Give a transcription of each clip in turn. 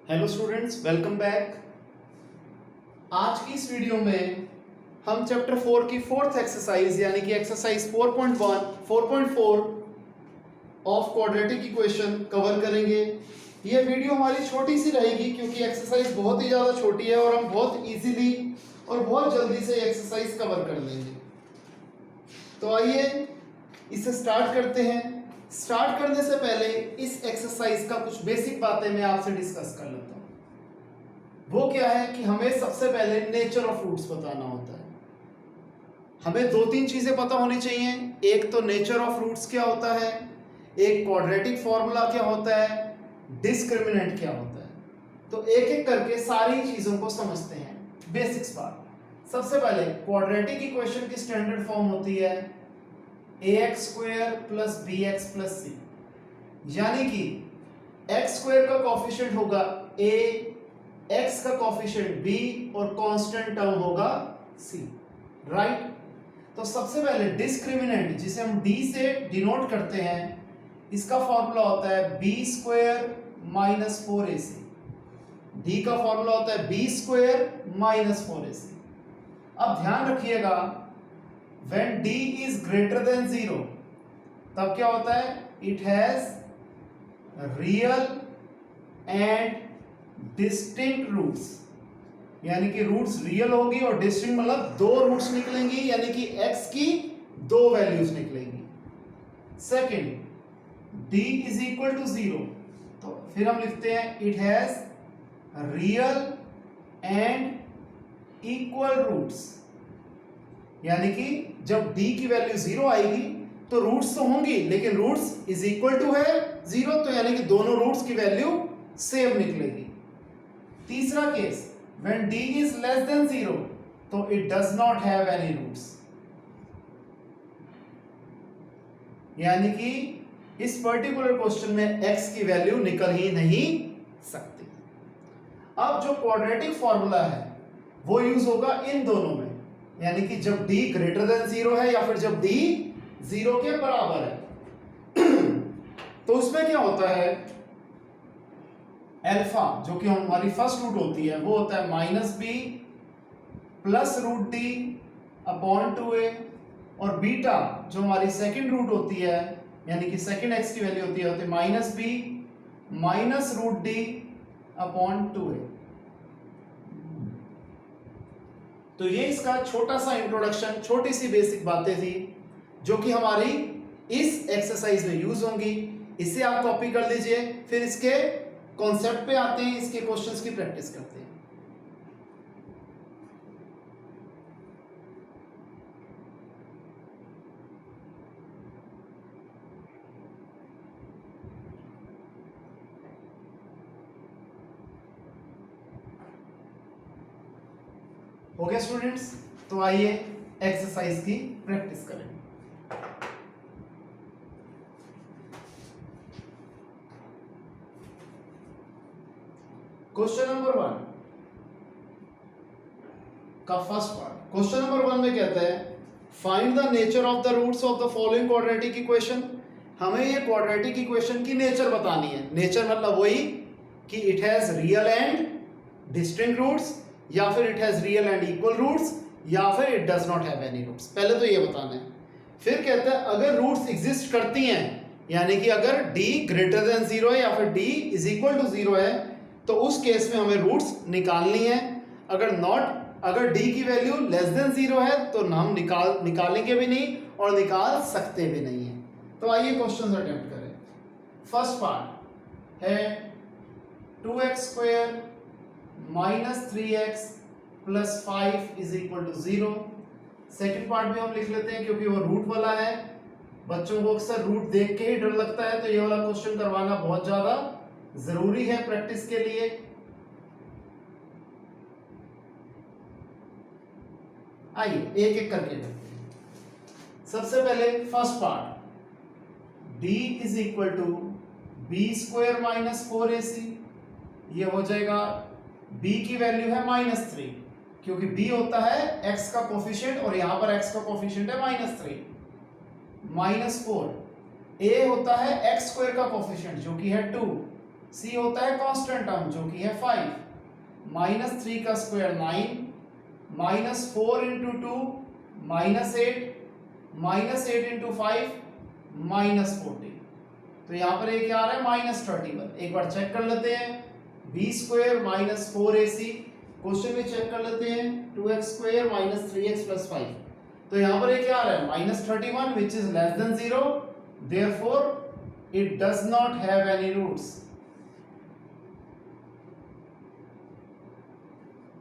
Hello students, welcome back. आज की इस वीडियो में हम चैप्टर 4 की फोर्थ एक्सरसाइज यानी कि exercise 4.4 of quadratic equation cover करेंगे। ये वीडियो हमारी छोटी सी रहेगी क्योंकि एक्सरसाइज बहुत ही ज़्यादा छोटी है और हम बहुत इजीली और बहुत जल्दी से एक्सरसाइज कवर कर लेंगे। तो आइए इसे स्टार्ट करते हैं। स्टार्ट करने से पहले इस एक्सरसाइज का कुछ बेसिक बातें मैं आपसे डिस्कस कर लेता हूं। वो क्या है कि हमें सबसे पहले नेचर ऑफ रूट्स बताना होता है। हमें दो तीन चीजें पता होनी चाहिए। एक तो नेचर ऑफ रूट्स क्या होता है, एक क्वाड्रेटिक फॉर्मूला क्या होता है, डिस्क्रिमिनेंट क्या होता है। तो एक एक करके सारी चीजों को समझते हैं। बेसिक्स बात, सबसे पहले क्वाड्रेटिक इक्वेशन की स्टैंडर्ड फॉर्म होती है ax square plus bx plus c, यानी कि x स्क्वायर का कोफिशिएंट होगा a, x का कोफिशिएंट b और कांस्टेंट टर्म होगा c, राइट। तो सबसे पहले डिस्क्रिमिनेंट जिसे हम d से डिनोट करते हैं, इसका फॉर्मूला होता है b square minus 4ac। d का फॉर्मूला होता है b स्क्वायर माइनस 4ac। अब ध्यान रखिएगा, when d is greater than 0 तब क्या होता है, it has real and distinct roots, यानी कि रूट्स रियल होगी और डिस्टिंक्ट मतलब दो रूट्स निकलेंगी, यानी कि x की दो वैल्यूज निकलेंगी। Second, d is equal to 0 तो फिर हम लिखते हैं it has real and equal roots, यानी कि जब d की वैल्यू 0 आएगी तो रूट्स तो होंगी लेकिन रूट्स इज इक्वल टू है 0, तो यानी कि दोनों रूट्स की वैल्यू सेम निकलेगी। तीसरा केस, when d is less than 0 तो it does not have any roots, यानी कि इस पर्टिकुलर क्वेश्चन में x की वैल्यू निकल ही नहीं सकती। अब जो क्वाड्रेटिक फॉर्मूला है वो यूज होगा इन दोनों में, यानी कि जब d ग्रेटर देन 0 है या फिर जब d 0 के बराबर है। तो उसमें क्या होता है, अल्फा जो कि हमारी फर्स्ट रूट होती है वो होता है minus b plus root d upon 2a, और बीटा जो हमारी सेकंड रूट होती है यानी कि सेकंड x की वैल्यू होती है minus b minus root d upon 2a। तो ये इसका छोटा सा इंट्रोडक्शन, छोटी सी बेसिक बातें थी जो कि हमारी इस एक्सरसाइज में यूज होंगी। इसे आप कॉपी कर लीजिए, फिर इसके कॉन्सेप्ट पे आते हैं, इसके क्वेश्चंस की प्रैक्टिस करते हैं। हो गया स्टूडेंट्स, तो आइए एक्सरसाइज की प्रैक्टिस करें। क्वेश्चन नंबर 1 का फर्स्ट पार्ट, क्वेश्चन नंबर 1 में कहता है find the nature of the roots of the following quadratic equation. हमें ये क्वाड्रेटिक इक्वेशन की नेचर बतानी है। नेचर मतलब वही कि it has real and distinct roots, या फिर it has real and equal roots, या फिर it does not have any roots. पहले तो ये बताना है। फिर कहता है अगर रूट्स एग्जिस्ट करती हैं, यानी कि अगर d ग्रेटर देन 0 है या फिर d इज इक्वल टू 0 है तो उस केस में हमें रूट्स निकालनी है। अगर d की वैल्यू लेस देन 0 है तो हम निकालेंगे भी नहीं और निकाल सकते भी नहीं है। तो आइए क्वेश्चन अटेम्प्ट करें। फर्स्ट पार्ट है 2x square minus 3x plus 5 is equal to 0। Second part भी हम लिख लेते हैं क्योंकि वो रूट वाला है। बच्चों को अक्सर रूट देख के ही डर लगता है, तो ये वाला क्वेश्चन करवाना बहुत ज्यादा जरूरी है प्रैक्टिस के लिए। आइए एक एक करके देखते हैं। सबसे पहले first part, d is equal to b square minus 4ac, ये हो जाएगा b की वैल्यू है -3 क्योंकि b होता है x का कोफिशिएंट और यहां पर x का कोफिशिएंट है -3, -4। a होता है x स्क्वायर का कोफिशिएंट जो कि है 2, c होता है कांस्टेंट टर्म जो कि है 5, -3 का स्क्वायर 9, -4 इंटू 2 -8, -8 इंटू 5 -40। तो यहाँ पर ये क्या आ रहा है -31। एक बार चेक कर लेते हैं, b स्क्वायर -4ac, क्वेश्चन में चेक कर लेते हैं 2x स्क्वायर -3x + 5। तो यहाँ पर ये क्या आ रहा है -31 which is less than 0, therefore it does not have any roots.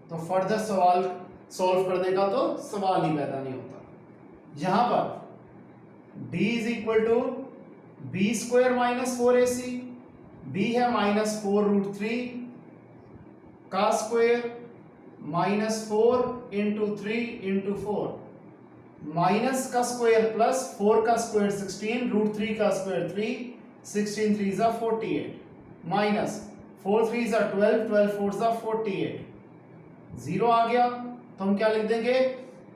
तो फर्दर सवाल सॉल्व करने का तो सवाल ही पैदा नहीं होता। यहां पर d is equal to b square -4ac, b है -4√3 का स्क्वायर -4 इंटू 3 इंटू 4, माइनस का स्क्वायर प्लस 4 का स्क्वायर 16, √3 का स्क्वायर 3, 16 3 जा 48, माइनस 4 3 जा 12, 12 4 जा 48, 0 आ गया। तो हम क्या लिख देंगे,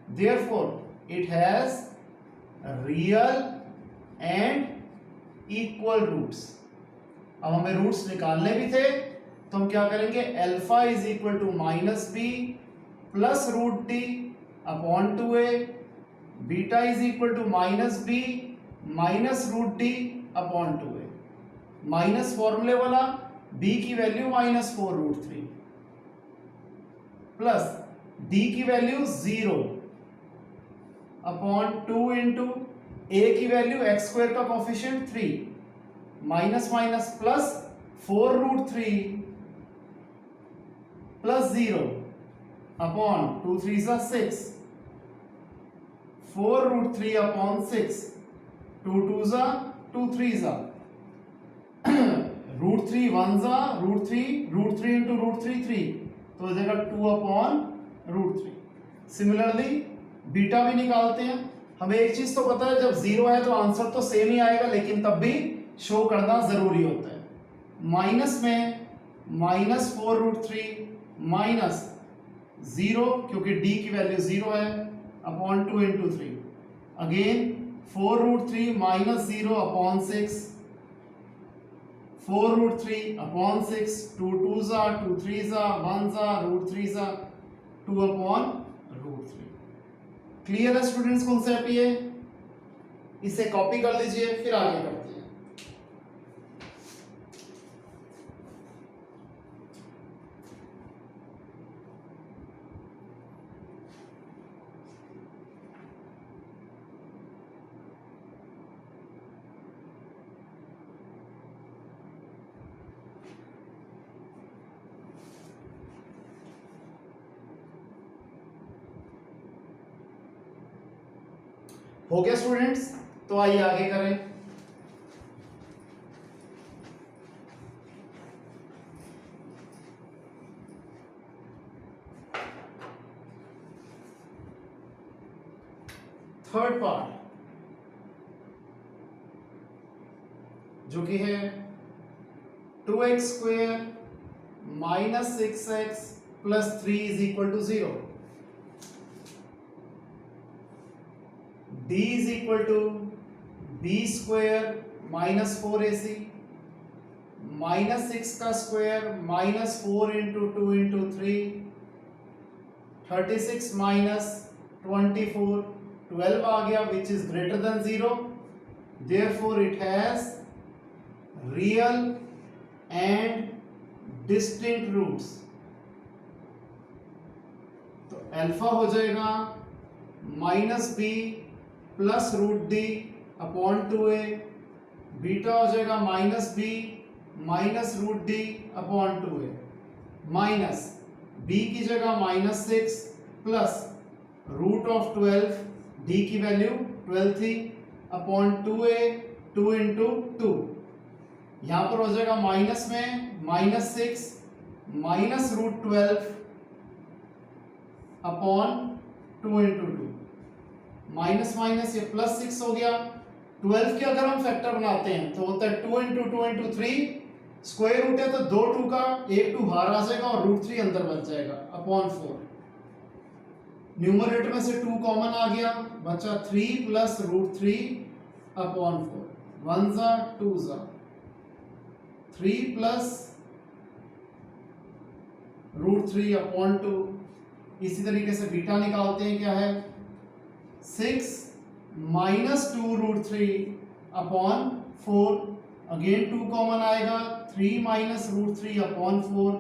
therefore it has real and equal roots. अब हमें रूट्स निकालने भी थे, तो हम क्या करेंगे, alpha is equal to -b plus √d upon 2a, beta is equal to -b minus √d upon 2a, minus फॉर्मूले वाला b की वैल्यू -4√3 प्लस d की वैल्यू 0 अपॉन 2 इंटू a की वैल्यू x स्क्वायर का coefficient 3, minus minus plus 4√3 plus 0 upon 2 3 जा 6, 4√3 upon 6, 2 2 जा 2 3 जा √3 1 जा √3 इंटू √3 3, तो हो जाएगा 2 अपॉन √3। सिमिलरली बीटा भी निकालते हैं। हमें एक चीज तो पता है, जब 0 है तो आंसर तो सेम ही आएगा, लेकिन तब भी शो करना जरूरी होता है। माइनस में -4√3 माइनस 0 क्योंकि d की वैल्यू 0 है upon 2 into 3, again 4√3 minus 0 upon 6, 4√3 upon 6, 2 2 जा 2 3 जा 1 जा √3 जा 2 अपॉन √3। क्लियर है स्टूडेंट्स कॉन्सेप्ट? ये इसे कॉपी कर लीजिए, फिर आगे करते हैं। हो गया स्टूडेंट्स? तो आइए आगे करें। थर्ड पार्ट जो कि है 2x square -6x plus 3 is equal to 0। d is equal to b square -4ac -6 का स्क्वायर -4 इंटू 2 इंटू 3, 36 माइनस 24, 12 आ गया which is greater than 0, therefore it has real and distinct roots. तो alpha हो जाएगा -b plus √d upon 2a, beta हो जाएगा -b minus √d upon 2a, minus b की जगह -6 प्लस √12, d की वैल्यू 12 थी अपॉन 2a 2 इंटू 2, यहां पर हो जाएगा माइनस में -6 minus √12 upon 2 into 2, minus minus ये +6 हो गया। 12 के अगर हम फैक्टर बनाते हैं तो होता है 2 इंटू 2 इंटू 3, स्क्वायर रूट है तो 2 2 का 1 2 बाहर आ जाएगा और √3 अंदर बच जाएगा अपॉन 4। न्यूमरेटर में से 2 कॉमन आ गया, बचा 3 प्लस √3 अपॉन 4, 1 जा 2 जा 3 प्लस √3/2। इसी तरीके से बीटा निकालते हैं, क्या है 6 माइनस 2√3/4। अगेन 2 कॉमन आएगा, 3 माइनस √3/4,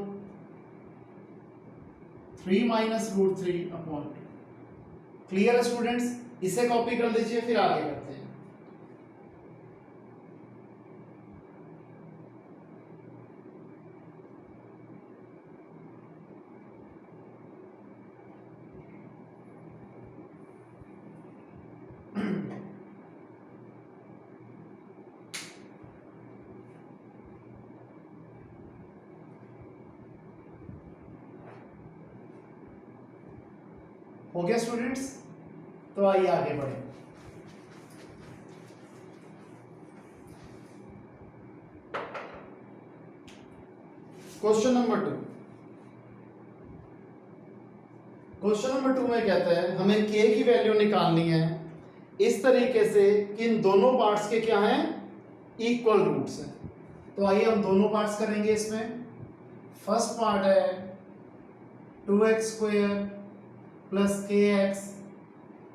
3 माइनस √3/2। क्लियर है स्टूडेंट्स? इसे कॉपी कर लीजिए, फिर आगे करते हैं। हो गया स्टूडेंट्स? तो आइए आगे बढ़े। Question number 2। क्वेश्चन नंबर 2 में कहता है हमें k की वैल्यू निकालनी है इस तरीके से कि इन दोनों पार्ट्स के क्या हैं, इक्वल रूट्स हैं। तो आइए हम दोनों पार्ट्स करेंगे इसमें। फर्स्ट पार्ट है 2x² plus kx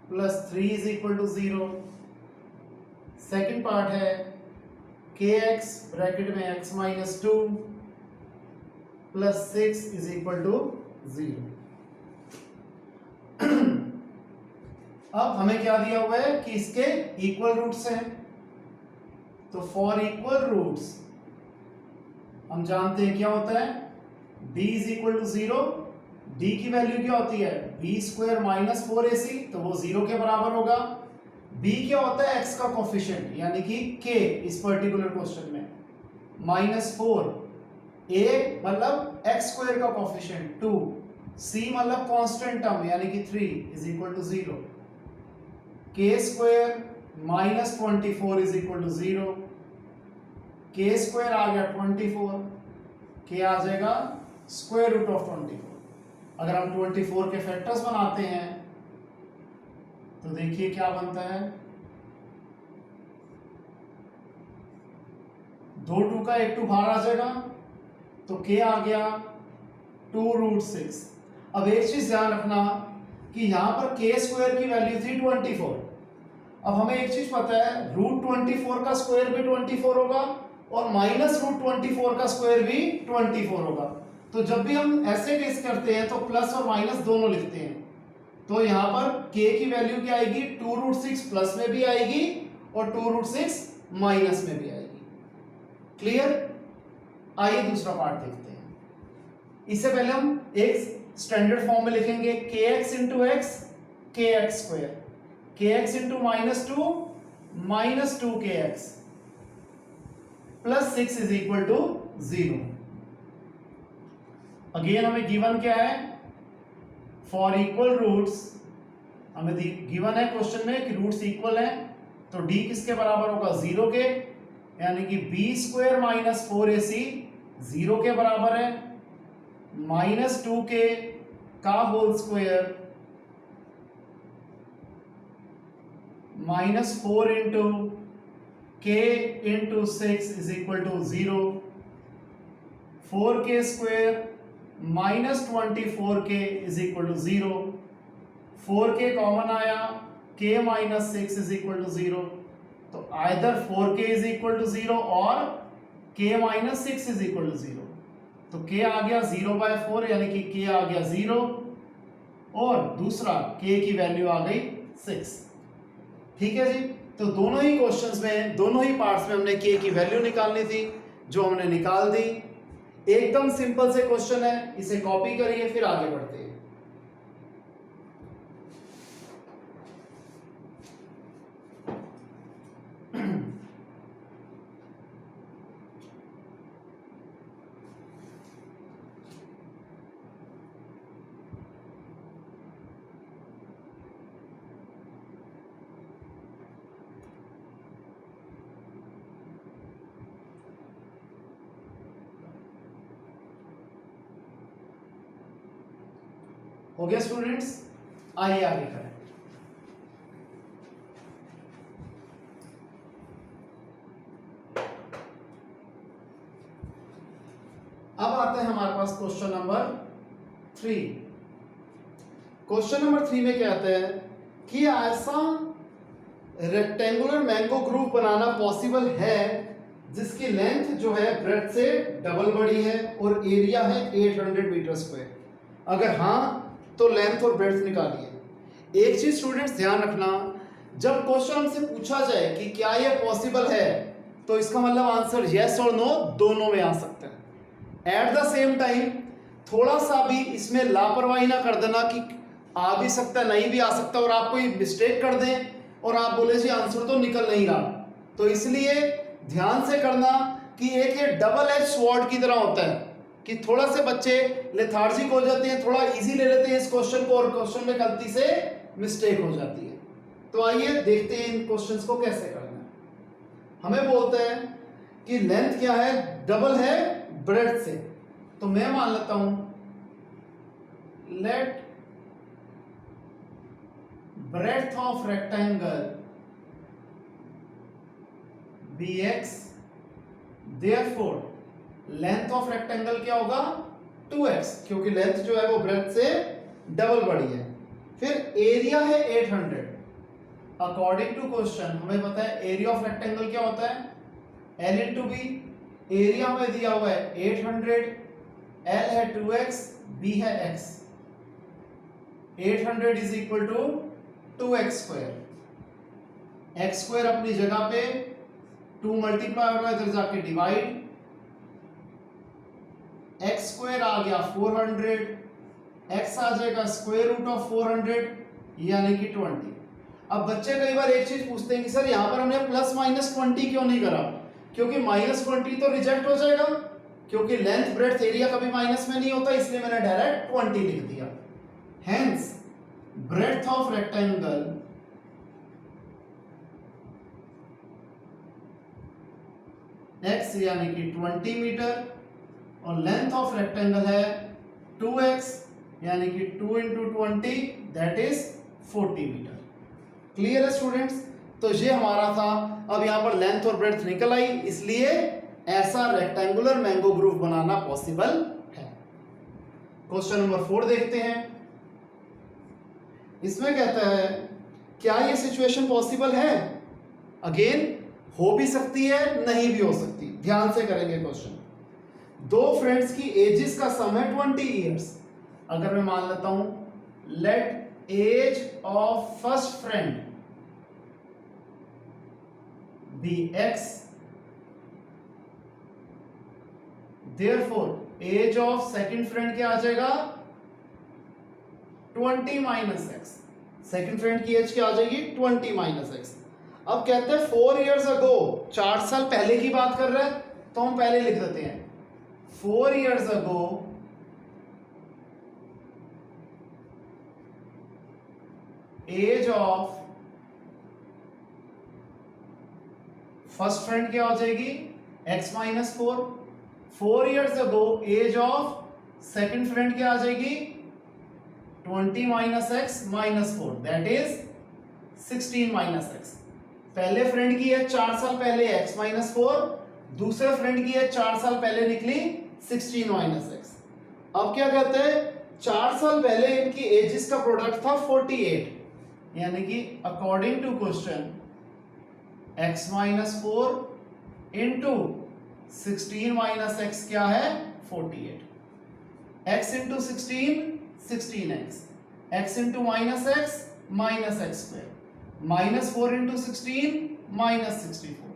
plus 3 is equal to 0। Second part है kx ब्रैकेट में x minus 2 plus 6 is equal to 0। अब हमें क्या दिया हुआ है कि इसके इक्वल रूट्स हैं, तो फॉर इक्वल रूट्स हम जानते हैं क्या होता है, b is equal to 0। d की वैल्यू क्या होती है, b² माइनस 4ac, तो वो 0 के बराबर होगा। b क्या होता है, x का कोफिशिएंट यानी कि k इस पर्टिकुलर क्वेश्चन में -4, a मतलब x² का कोफिशिएंट 2, c मतलब कांस्टेंट टर्म यानी कि 3 is equal to 0, k² minus 24 is equal to 0, k² आ गया 24, k आ जाएगा स्क्वायर रूट ऑफ 24। अगर हम 24 के फैक्टर्स बनाते हैं तो देखिए क्या बनता है, 2 2 का 1 2 बाहर आ जाएगा, तो k आ गया 2√6। अब एक चीज ध्यान रखना कि यहां पर k² की वैल्यू थी 24। अब हमें एक चीज पता है, √24 का स्क्वायर भी 24 होगा और माइनस √24 का स्क्वायर भी 24 होगा। तो जब भी हम ऐसे केस करते हैं तो प्लस और माइनस दोनों लिखते हैं। तो यहाँ पर k की वैल्यू क्या आएगी, 2√6 प्लस में भी आएगी और 2√6 माइनस में भी आएगी। क्लियर? आइए दूसरा पार्ट देखते हैं। इससे पहले हम एक स्टैंडर्ड फॉर्म में लिखेंगे kx into x kx², kx into -2 -2kx plus 6 is equal to 0। Again हमें गिवन क्या है, फॉर इक्वल रूट्स हमें गिवन है क्वेश्चन में कि रूट्स इक्वल हैं, तो d किसके बराबर होगा, 0 के, यानी कि b² माइनस 4ac 0 के बराबर है, -2k का whole square -4 into k into 6 is equal to 0, 4k² -24k is equal to 0, 4k common आया, k minus 6 is equal to 0। तो either 4k is equal to 0 और k minus 6 is equal to 0। तो k आ गया 0/4 यानी कि k आ गया 0 और दूसरा k की वैल्यू आ गई 6। ठीक है जी? तो दोनों ही क्वेश्चंस में, दोनों ही पार्ट्स में हमने k की वैल्यू निकालनी थी, जो हमने निकाल दी। एकदम सिंपल से क्वेश्चन है, इसे कॉपी करिए फिर आगे बढ़ते हैं। हो गया स्टूडेंट्स? आइए आगे करें। आते हैं हमारे पास क्वेश्चन नंबर 3। क्वेश्चन नंबर 3 में कहते हैं कि ऐसा रेक्टेंगुलर मैंगो ग्रुप बनाना पॉसिबल है जिसकी लेंथ जो है ब्रेड्थ से डबल बड़ी है और एरिया है 800 मीटर स्क्वायर। अगर हाँ तो लेंथ और ब्रेड्थ निकालिए। एक चीज स्टूडेंट्स ध्यान रखना, जब क्वेश्चन हमसे पूछा जाए कि क्या ये पॉसिबल है, तो इसका मतलब आंसर यस और नो दोनों में आ सकता है। एट द सेम टाइम थोड़ा सा भी इसमें लापरवाही ना कर देना कि आ भी सकता है नहीं भी आ सकता और आप कोई मिस्टेक कर दें और आप बोले जी आंसर तो निकल नहीं रहा। तो इसलिए ध्यान से करना कि एक ये डबल एज स्वॉर्ड की तरह होता है कि थोड़ा से बच्चे लेथार्जिक हो जाते हैं, थोड़ा इजी ले लेते हैं इस क्वेश्चन को और क्वेश्चन में गलती से मिस्टेक हो जाती है। तो आइए देखते हैं इन क्वेश्चंस को कैसे करना है। हमें बोलते हैं कि लेंथ क्या है, डबल है ब्रेड्थ से। तो मैं मान लेता हूं late breadth of rectangle bx, therefore length of rectangle क्या होगा 2x, क्योंकि लेंथ जो है वो ब्रेड्थ से डबल बड़ी है। फिर एरिया है 800। अकॉर्डिंग टू क्वेश्चन हमें पता है एरिया ऑफ रेक्टेंगल क्या होता है l इंटू बी। एरिया में दिया हुआ है 800, l है 2x, b है x। 800 is equal to 2x square. x square अपनी जगह पे 2 मल्टीप्लाई हो रहा है, इधर जाके डिवाइड। x स्क्वायर आ गया 400, x आ जाएगा स्क्वायर रूट ऑफ 400 यानी कि 20। अब बच्चे कई बार एक चीज पूछते हैं कि सर यहां पर हमने प्लस माइनस 20 क्यों नहीं करा, क्योंकि माइनस 20 तो रिजेक्ट हो जाएगा, क्योंकि लेंथ ब्रेड्थ एरिया कभी माइनस में नहीं होता, इसलिए मैंने डायरेक्ट 20 लिख दिया। Hence breadth of rectangle x यानी कि 20 मीटर और लेंथ ऑफ रेक्टेंगल है 2x यानी कि 2 into 20 that is 40 metre. Clear है स्टूडेंट्स? तो ये हमारा था। अब यहां पर लेंथ और ब्रेड्थ निकल आई, इसलिए ऐसा रेक्टेंगुलर मैंगो ग्रुप बनाना पॉसिबल है। क्वेश्चन नंबर 4 देखते हैं। इसमें कहता है क्या ये सिचुएशन पॉसिबल है? अगेन हो भी सकती है, नहीं भी हो सकती। ध्यान से करेंगे क्वेश्चन। दो फ्रेंड्स की एजेस का सम है 20 इयर्स। अगर मैं मान लेता हूं let age of first friend be x, therefore age of second friend क्या आ जाएगा 20 माइनस एक्स। सेकेंड फ्रेंड की एज क्या आ जाएगी 20 माइनस एक्स। अब कहते हैं 4 इयर्स अगो, 4 साल पहले की बात कर रहे हैं, तो हम पहले लिख देते हैं 4 years ago age of first friend क्या हो जाएगी x minus 4। 4 years ago age of second friend क्या आ जाएगी 20 minus x minus 4 that is 16 minus x. पहले फ्रेंड की है 4 साल पहले x माइनस 4, दूसरे फ्रेंड की है 4 साल पहले निकली 16 माइनस एक्स। अब क्या कहते हैं 4 साल पहले इनकी एजेस का प्रोडक्ट था 48, यानी कि according to question x minus 4 into 16 minus x क्या है 48। x into 16x, x into minus x minus x square, minus 4 into 16 minus 64,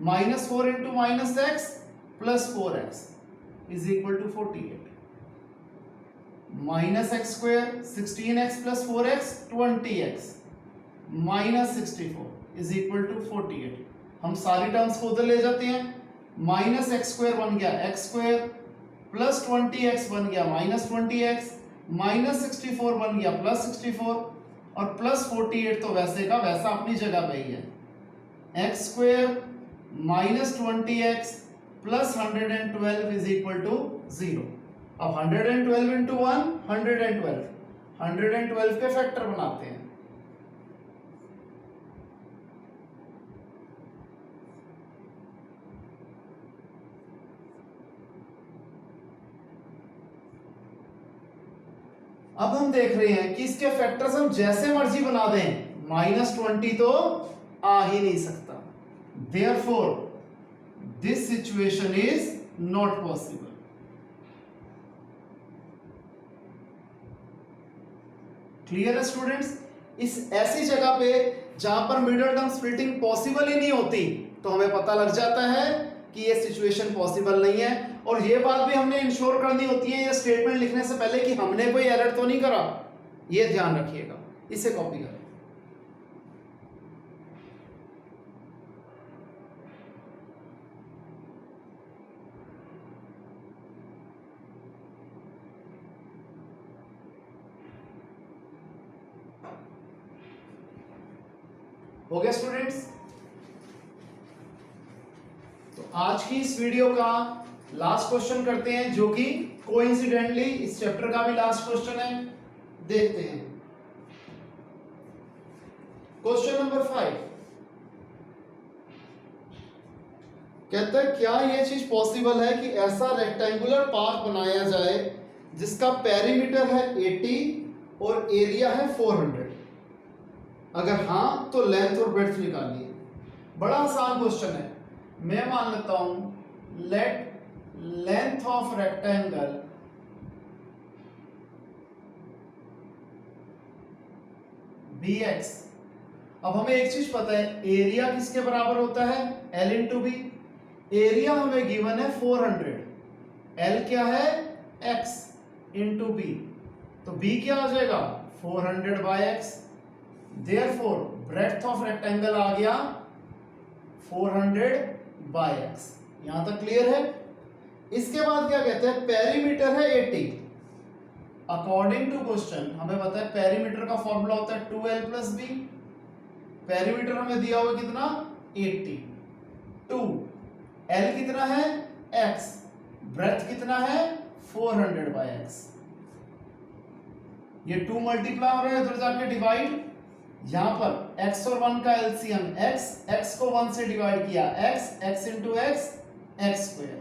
minus 4 into minus x plus 4x is equal to 48। Minus x square 16x plus 4x 20x minus 64 is equal to 48। हम सारी terms को उधर ले जाते हैं। Minus x square बन गया x square, plus 20x बन गया माइनस 20x, माइनस 64 बन गया प्लस 64 और प्लस 48 तो वैसे का वैसा अपनी जगह पे ही है। X square minus 20x plus 112 is equal to 0। अब 112 इंटू 1 112 के फैक्टर बनाते हैं। अब हम देख रहे हैं कि इसके फैक्टर्स हम जैसे मर्जी बना दें, -20 तो आ ही नहीं सकता। Therefore, this situation is not possible. Clear है स्टूडेंट्स? इस ऐसी जगह पे जहां पर मिडिल टर्म स्प्लिटिंग पॉसिबल ही नहीं होती, तो हमें पता लग जाता है कि ये सिचुएशन पॉसिबल नहीं है। और ये बात भी हमने इंश्योर करनी होती है ये स्टेटमेंट लिखने से पहले कि हमने कोई एरर तो नहीं करा, ये ध्यान रखिएगा। इसे कॉपी करें। हो गया स्टूडेंट्स? तो आज की इस वीडियो का लास्ट क्वेश्चन करते हैं, जो कि कोइंसिडेंटली इस चैप्टर का भी लास्ट क्वेश्चन है। देखते हैं क्वेश्चन नंबर 5। कहता है क्या यह चीज पॉसिबल है कि ऐसा रेक्टेंगुलर पार्क बनाया जाए जिसका पेरीमीटर है 80 और एरिया है 400? अगर हाँ तो लेंथ और ब्रेड्थ निकालिए। बड़ा आसान क्वेश्चन है। मैं मान लेता हूं late length of rectangle bx। अब हमें एक चीज पता है, एरिया किसके बराबर होता है? l into B. एरिया हमें गिवन है 400, l क्या है? x into B. तो b क्या आ जाएगा? 400 by x। Therefore, breadth of rectangle आ गया 400 by x। यहां तक क्लियर है? इसके बाद क्या कहते हैं? पेरीमीटर है 80। अकॉर्डिंग टू क्वेश्चन हमें पता है पेरीमीटर का फॉर्मूला होता है 2l प्लस b। पेरीमीटर हमें दिया हुआ कितना? 80। 2 l कितना है? x। ब्रेड्थ कितना है? 400 by x। ये 2 मल्टीप्लाई हो रहा है, उधर जाके डिवाइड। यहां पर x और 1 का एलसीएम x, x को 1 से डिवाइड किया x, x into x, x square.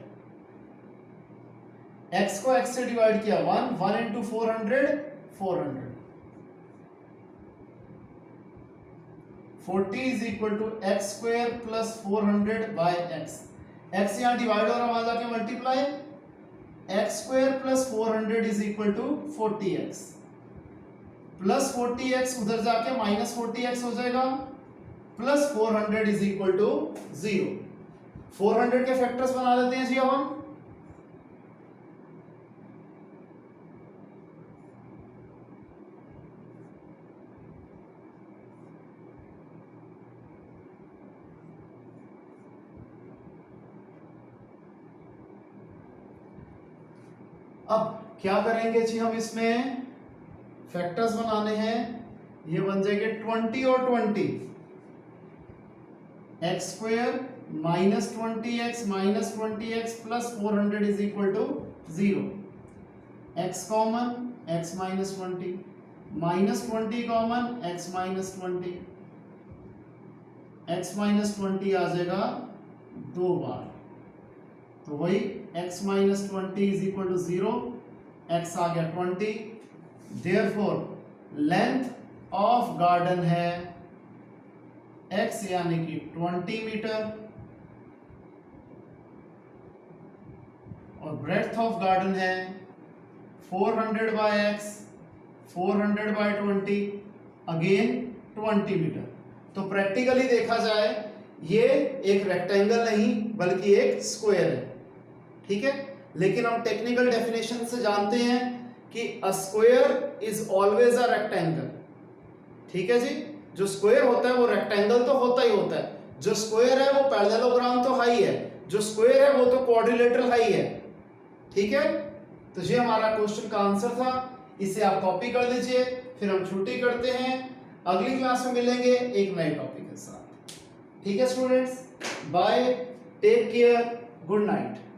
x को x से डिवाइड किया 1, 1 into 400, 400। 40 is equal to x square plus 400 by x। x यहां डिवाइड हो रहा है, वहां जाके multiply. x square plus 400 is equal to 40x plus 40x उधर जाके माइनस 40x हो जाएगा, प्लस 400 इज इक्वल टू 0। 400 के फैक्टर्स बना लेते हैं जी अब हम। अब क्या करेंगे जी हम? इसमें फैक्टर्स बनाने हैं। ये बन जाएंगे 20 और 20। X square minus 20x minus 20x plus 400 is equal to 0। x common x minus 20, minus 20 common x minus 20, x minus 20 आ जाएगा 2 बार, तो वही x minus 20 is equal to 0। x आ गया 20। Therefore, लेंथ ऑफ गार्डन है x यानी कि 20 मीटर और ब्रेड्थ ऑफ गार्डन है 400 by x, 400 by 20, again 20 metre. तो प्रैक्टिकली देखा जाए ये एक रेक्टेंगल नहीं बल्कि एक स्क्वायर है, ठीक है। लेकिन हम टेक्निकल डेफिनेशन से जानते हैं कि a square is always a rectangle, ठीक है जी। जो स्क्वायर होता है वो रेक्टेंगल तो होता ही होता है, जो स्क्वायर है वो पैरेललोग्राम तो हाई है, जो स्क्वायर है वो तो क्वाड्रिलेटरल हाई है, ठीक है। तो ये हमारा क्वेश्चन का आंसर था। इसे आप कॉपी कर लीजिए, फिर हम छुट्टी करते हैं। अगली क्लास में मिलेंगे एक नए टॉपिक के साथ, ठीक है students. Bye, take care, good night.